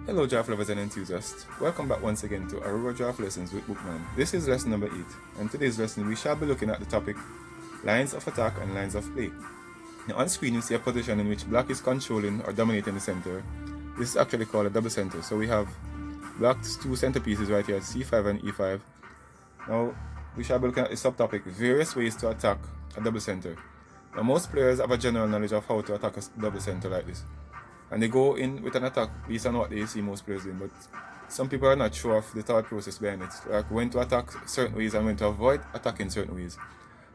Hello draft lovers and enthusiasts, welcome back once again to Aurora Draught lessons with Bookman. This is lesson number 8, and today's lesson we shall be looking at the topic lines of attack and lines of play. Now on screen you see a position in which black is controlling or dominating the center. This is actually called a double center, so we have black's two centerpieces right here, C5 and E5. Now we shall be looking at the subtopic, various ways to attack a double center. Now most players have a general knowledge of how to attack a double center like this, and they go in with an attack based on what they see most players doing, but some people are not sure of the thought process behind it, like when to attack certain ways and when to avoid attacking certain ways.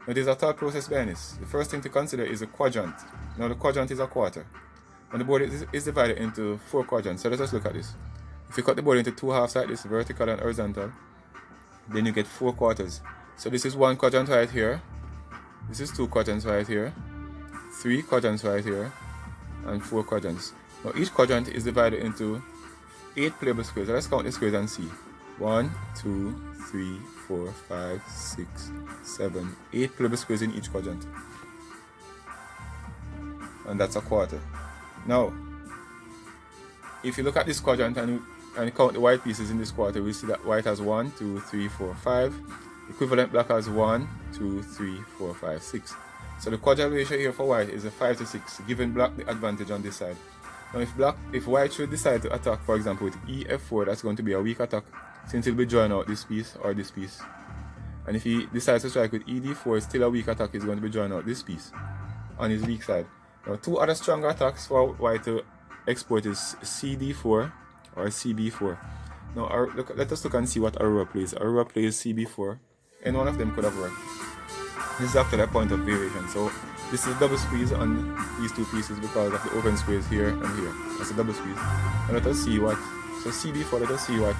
Now there's a thought process behind this. The first thing to consider is a quadrant. Now the quadrant is a quarter, and the board is divided into 4 quadrants, so let us look at this. If you cut the board into 2 halves like this, vertical and horizontal, then you get 4 quarters. So this is 1 quadrant right here, this is 2 quadrants right here, 3 quadrants right here, and 4 quadrants. Now each quadrant is divided into 8 playable squares. Let's count the squares and see. 1, 2, 3, 4, 5, 6, 7, 8 playable squares in each quadrant. And that's a quarter. Now, if you look at this quadrant and count the white pieces in this quarter, we see that white has 1, 2, 3, 4, 5. Equivalent black has 1, 2, 3, 4, 5, 6. So the quadrant ratio here for white is a 5 to 6, giving black the advantage on this side. Now if white should decide to attack, for example with EF4, that's going to be a weak attack, since he'll be drawing out this piece or this piece. And if he decides to strike with ED4, it's still a weak attack, he's going to be drawing out this piece on his weak side. Now 2 other stronger attacks for white to export is CD4 or CB4. Now let us look and see what Aurora plays. Aurora plays CB4, and one of them could have worked. This is actually a point of variation, so this is a double squeeze on these 2 pieces because of the open squares here and here. That's a double squeeze. And let us see what, so CB4, let us see what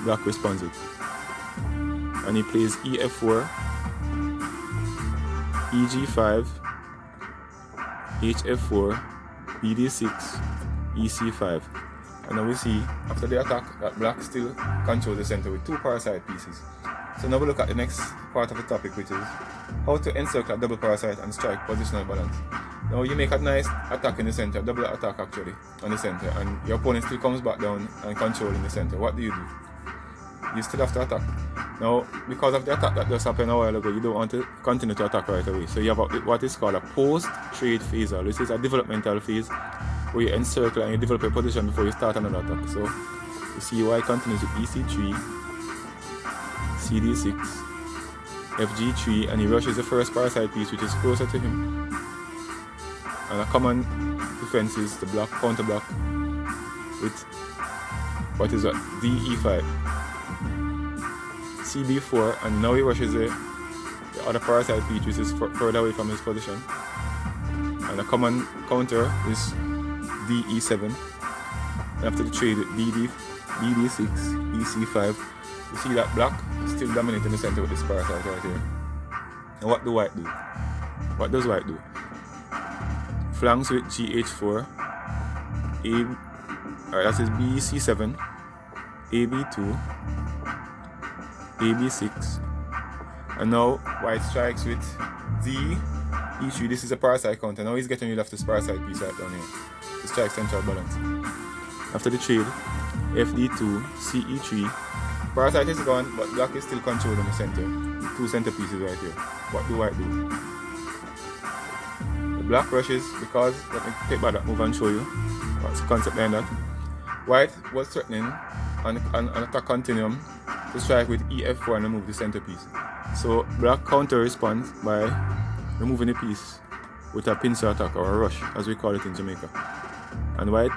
black responds with. And he plays EF4, EG5, HF4, BD6, EC5. And now we see, after the attack, that black still controls the center with 2 parasite pieces. So now we look at the next part of the topic, which is how to encircle a double parasite and strike positional balance. Now you make a nice attack in the center, double attack actually, on the center, and your opponent still comes back down and controlling the center. What do? You still have to attack. Now, because of the attack that just happened a while ago, you don't want to continue to attack right away. So you have what is called a post-trade phase. This is a developmental phase where you encircle and you develop a position before you start another attack. So you see white continues with EC3, CD6, FG3, and he rushes the first parasite piece which is closer to him. And a common defense is the block, counter block with what is that? DE5, CB4, and now he rushes the other parasite piece which is further away from his position. And a common counter is DE7. And after the trade with BD6, EC5, you see that black is still dominating the center with this parasite right here. And what do white do? What does white do? Flanks with GH4, that is BC7, AB2, AB6, and now white strikes with DE3. This is a parasite counter. Now he's getting rid of this parasite piece right down here to strike central balance. After the trade, FD2, CE3. Parasite is gone, but black is still controlling the center. 2 center pieces right here. What do white do? The black rushes because, let me take back that move and show you what's the concept behind that. White was threatening an attack continuum to strike with EF4 and remove the center piece. So black counter responds by removing the piece with a pincer attack or a rush, as we call it in Jamaica. And white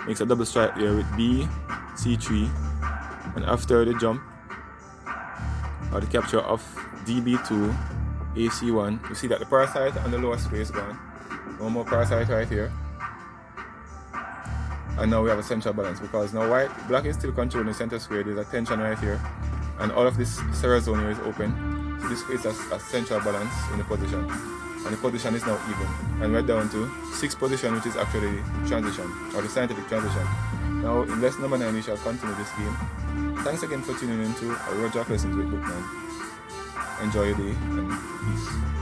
makes a double strike here with B, C3. And after the jump or the capture of DB2, AC1, you see that the parasite on the lower square is gone. No more parasite right here. And now we have a central balance because now black is still controlling the center square. There's a tension right here. And all of this serous zone here is open. So this creates a central balance in the position. And the position is now even. And we're down to 6th position, which is actually the transition, or the scientific transition. Now in lesson number 9 we shall continue this game. Thanks again for tuning in to Aurora Draught lessons with Bookman. Enjoy your day and peace.